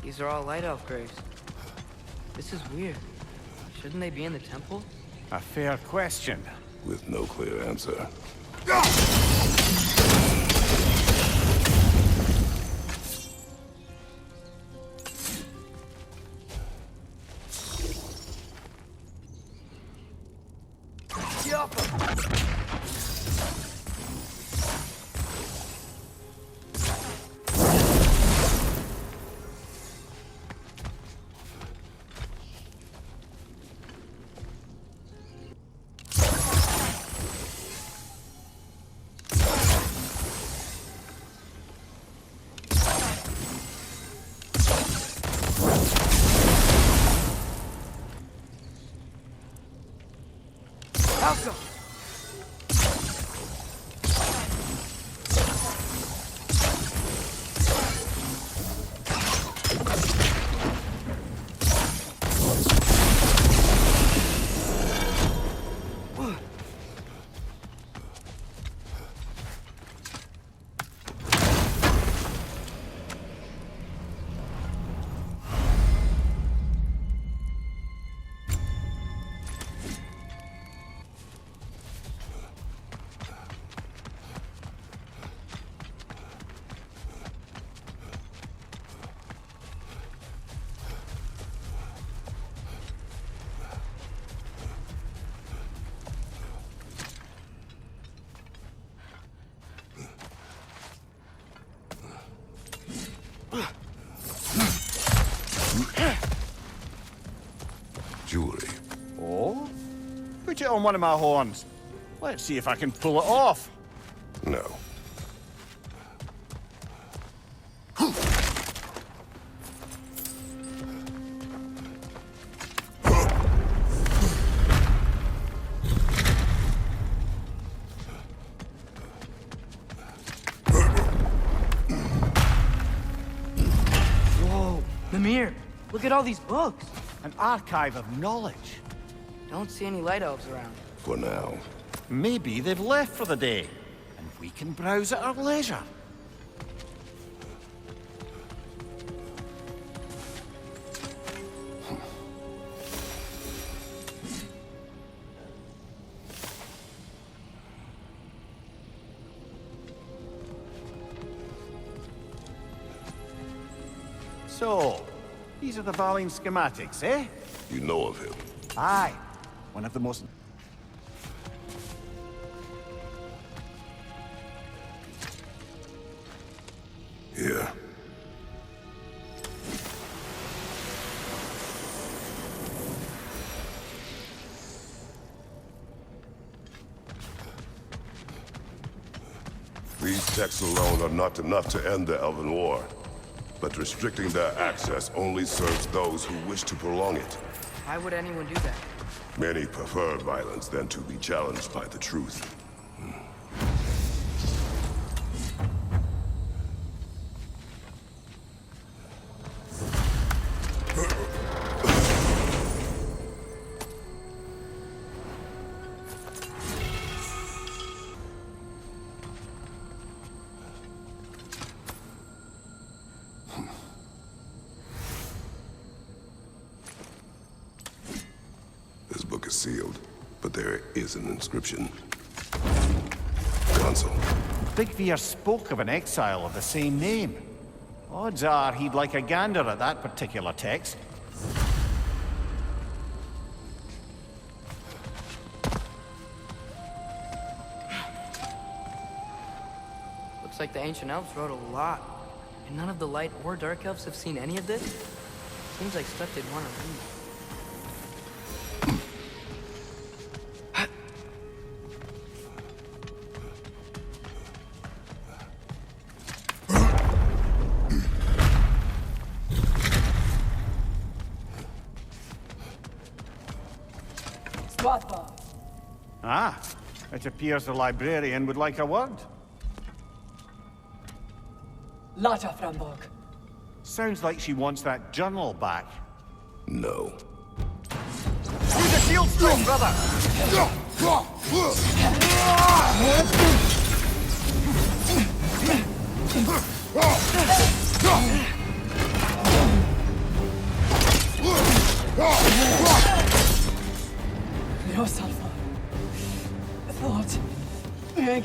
These are all light elf graves. This is weird. Shouldn't they be in the temple? A fair question. With no clear answer. Jewelry. Oh? Put it on one of my horns. Let's see if I can pull it off. No. Whoa, Mimir, look at all these books. An archive of knowledge. Don't see any light elves around. For now. Maybe they've left for the day, and we can browse at our leisure. So, these are the Valine schematics, eh? You know of him. Aye. One of the most... Here. These texts alone are not enough to end the Elven War. But restricting their access only serves those who wish to prolong it. Why would anyone do that? Many prefer violence than to be challenged by the truth. This book is sealed, but there is an inscription. Console. Big Veer spoke of an exile of the same name. Odds are he'd like a gander at that particular text. Looks like the ancient elves wrote a lot. And none of the light or dark elves have seen any of this? Seems like stuff they'd want to read. Ah, it appears the librarian would like a word. Lata Framborg. Sounds like she wants that journal back. No. Use the shield strong, brother!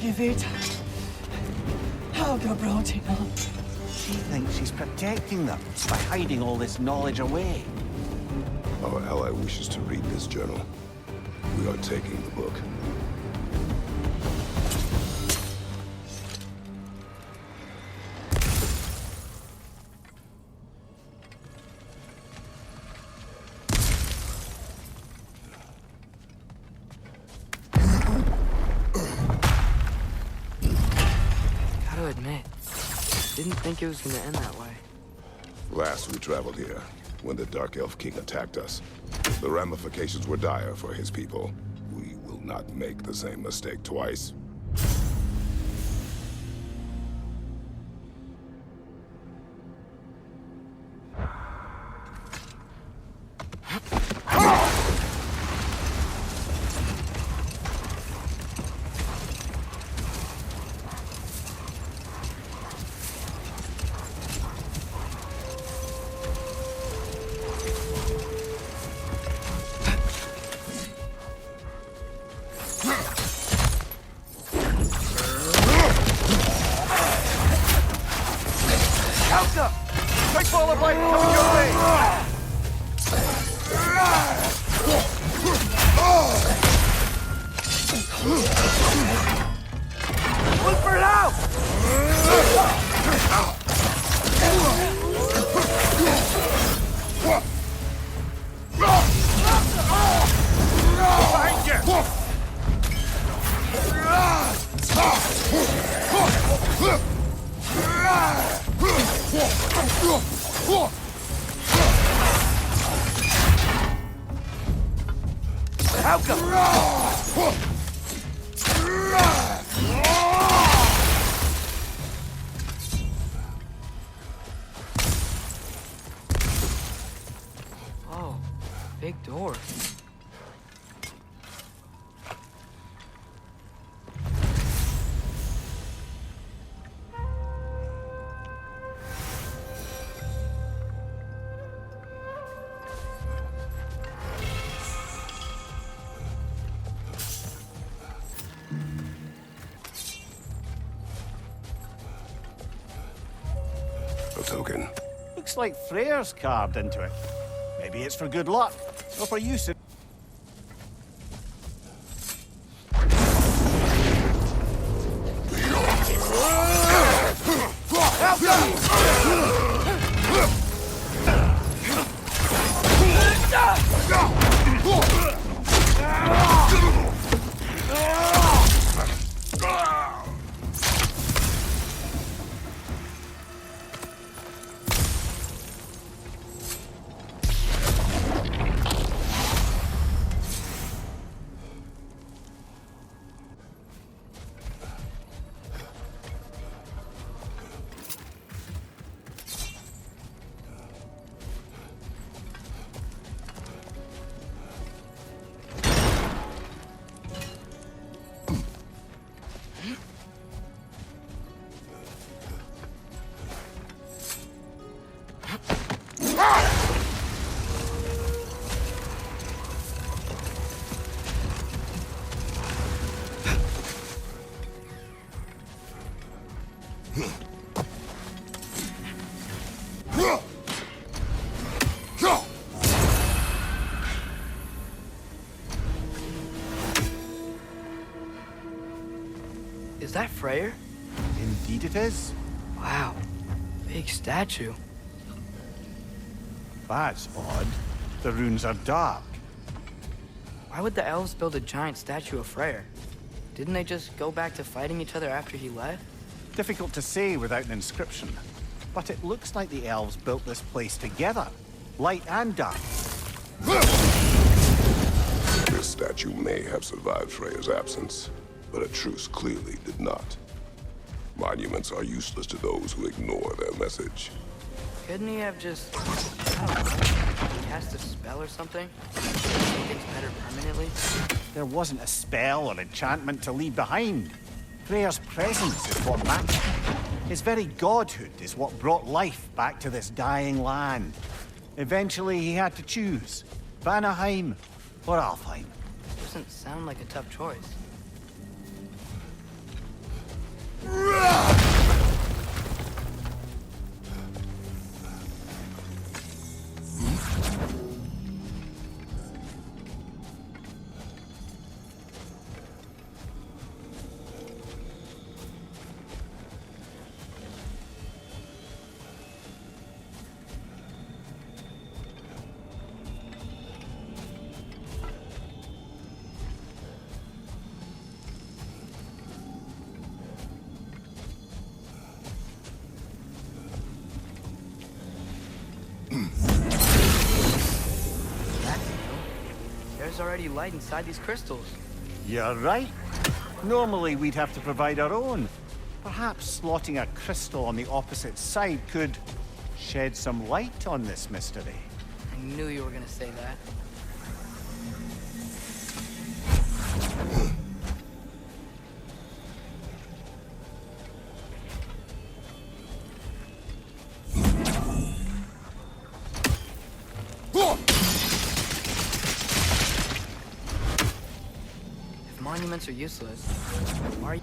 Begge vet. Helga brought him on. She thinks she's protecting them by hiding all this knowledge away. Our ally wishes to read this journal. We are taking the book. Gotta admit, didn't think it was gonna end that way. Last we traveled here, when the Dark Elf King attacked us, the ramifications were dire for his people. We will not make the same mistake twice. Quick ball of light coming your way! Look for it out! Behind you! How come? Oh, big door. A token. Looks like Freyr's carved into it. Maybe it's for good luck, or for use in... Is that Freyr? Indeed it is. Wow, big statue. That's odd. The runes are dark. Why would the elves build a giant statue of Freyr? Didn't they just go back to fighting each other after he left? Difficult to say without an inscription. But it looks like the elves built this place together. Light and dark. This statue may have survived Freyr's absence, but a truce clearly did not. Monuments are useless to those who ignore their message. Couldn't he have just, I don't know, cast a spell or something? Make things better permanently? There wasn't a spell or enchantment to leave behind. Freyr's presence is what mattered. His very godhood is what brought life back to this dying land. Eventually he had to choose. Vanaheim or Alfheim. Doesn't sound like a tough choice. There's already light inside these crystals. You're right. Normally we'd have to provide our own. Perhaps slotting a crystal on the opposite side could shed some light on this mystery. I knew you were gonna say that. If monuments are useless, why are you...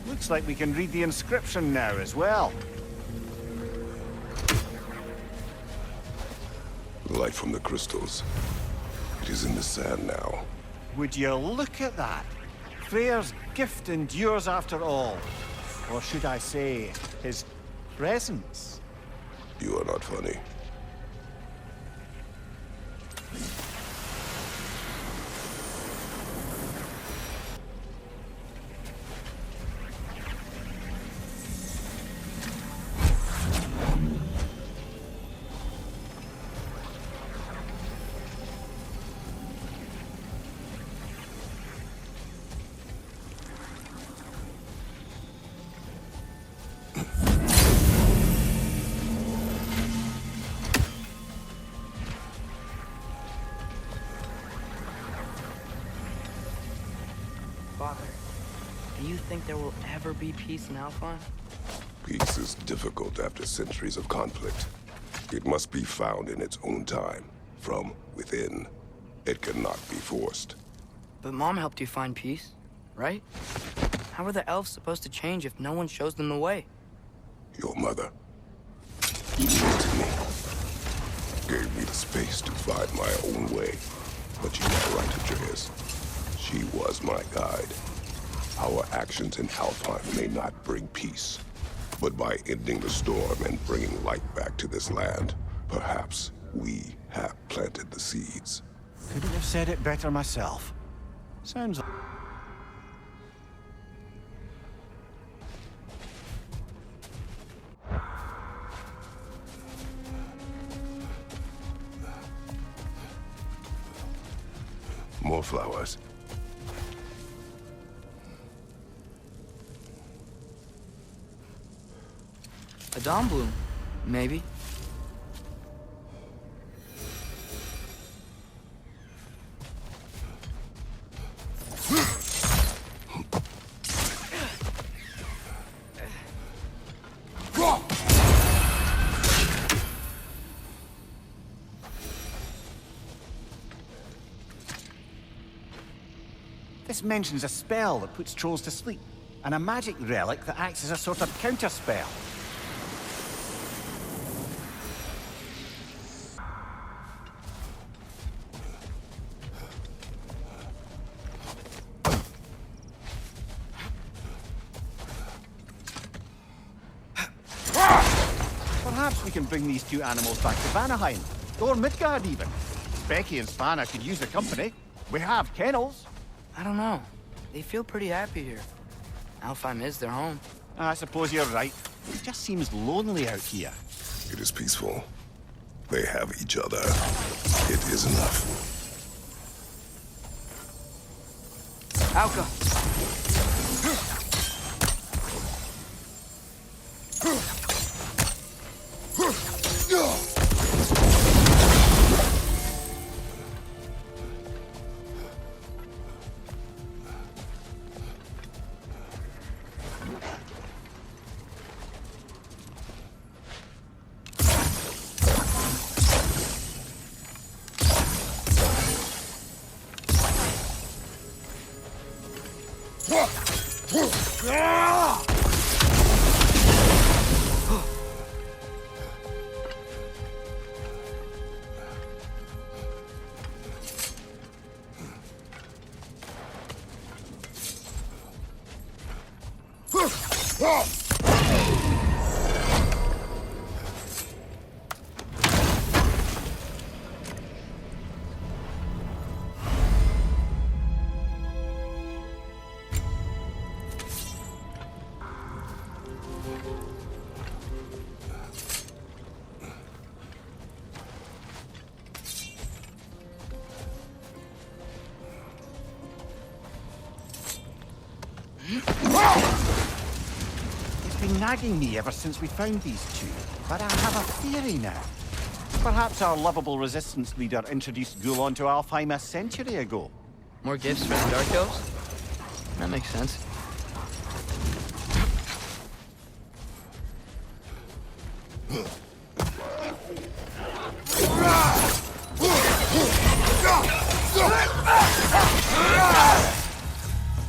Looks like we can read the inscription now as well. Light from the crystals. It is in the sand now. Would you look at that? Freyr's gift endures after all. Or should I say, his presence? You are not funny. Father, do you think there will ever be peace in Alphon? Peace is difficult after centuries of conflict. It must be found in its own time, from within. It cannot be forced. But Mom helped you find peace, right? How are the elves supposed to change if no one shows them the way? Your mother, even to me, gave me the space to find my own way. But you are right, Atreus. She was my guide. Our actions in Alfheim may not bring peace, but by ending the storm and bringing light back to this land, perhaps we have planted the seeds. Couldn't have said it better myself. Sounds like... More flowers. A dawn bloom, maybe. This mentions a spell that puts trolls to sleep, and a magic relic that acts as a sort of counterspell. Perhaps we can bring these two animals back to Vanaheim, or Midgard even. Becky and Spanna could use the company. We have kennels. I don't know. They feel pretty happy here. Alfheim is their home. I suppose you're right. It just seems lonely out here. It is peaceful. They have each other. It is enough. Alka! It's been nagging me ever since we found these two, but I have a theory now. Perhaps our lovable resistance leader introduced Gulon to Alfheim a century ago. More gifts for the Dark Elves? That makes sense.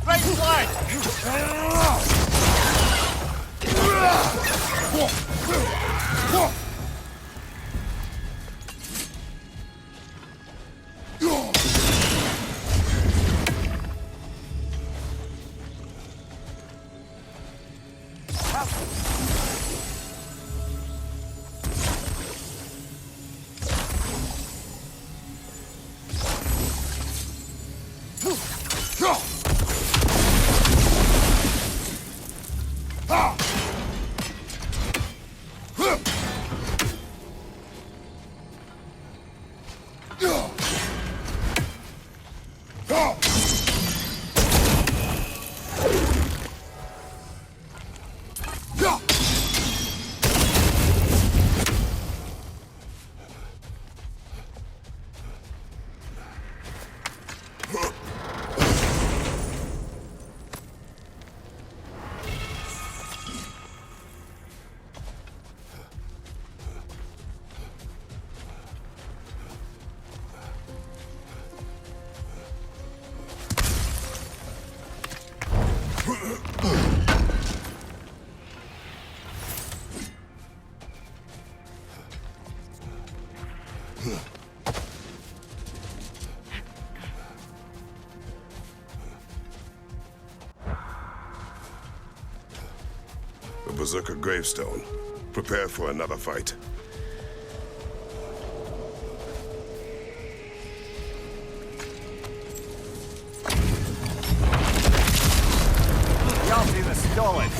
Right flank! The Berserker Gravestone. Prepare for another fight. Y'all see the stalling.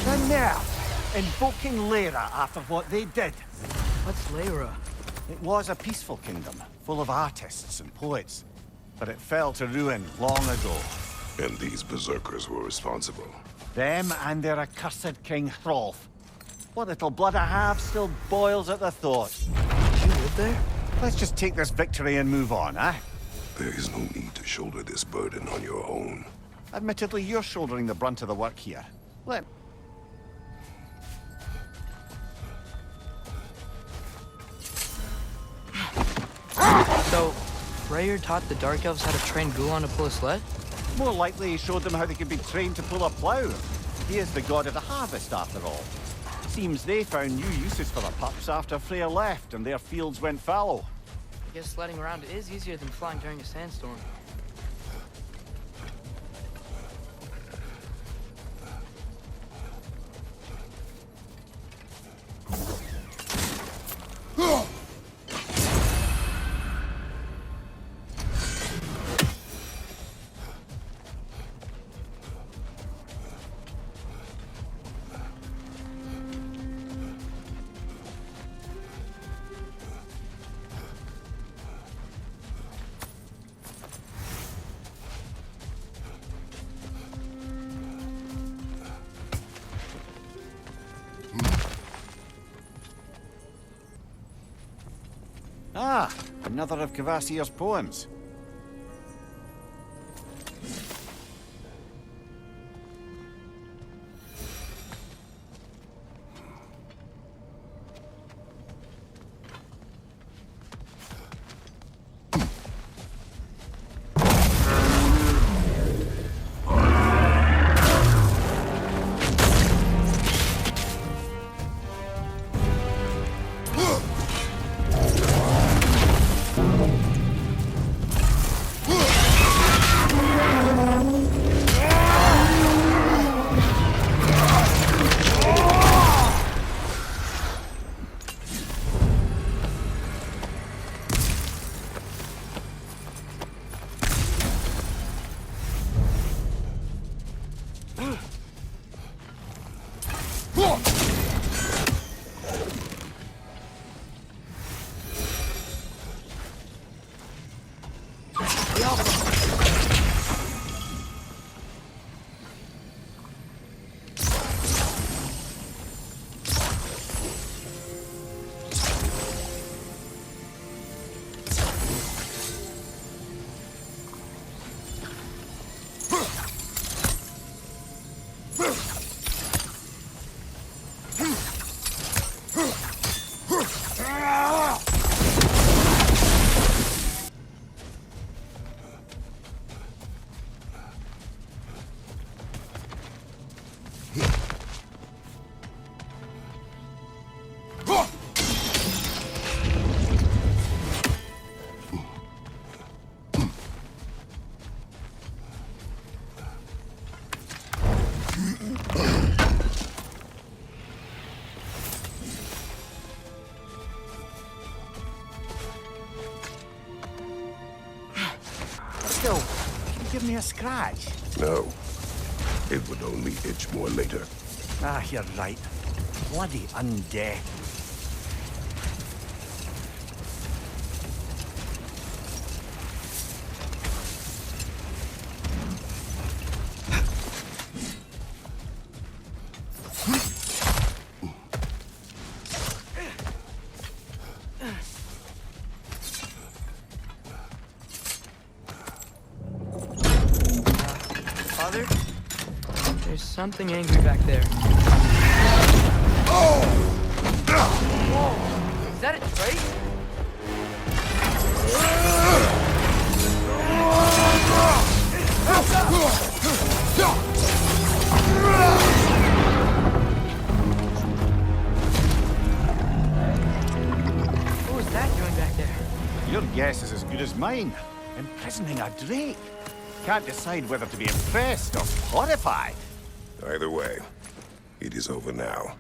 And now, invoking Lyra after what they did. What's Lyra? It was a peaceful kingdom, full of artists and poets. But it fell to ruin long ago. And these Berserkers were responsible. Them and their accursed King Hrolf. What little blood I have still boils at the thought. You live there? Let's just take this victory and move on, eh? There is no need to shoulder this burden on your own. Admittedly, you're shouldering the brunt of the work here. Let... So, Freyr taught the Dark Elves how to train Gulon to pull a sled? More likely he showed them how they could be trained to pull a plough. He is the god of the harvest, after all. Seems they found new uses for the pups after Freya left and their fields went fallow. I guess sledding around is easier than flying during a sandstorm. Ah, another of Kvasir's poems. Still, can you give me a scratch? No. It would only itch more later. Ah, you're right. Bloody undead. Father? There's something angry back there. Whoa! Is that a trade? What was that doing back there? Your guess is as good as mine. Imprisoning a drake. Can't decide whether to be impressed or horrified. Either way, it is over now.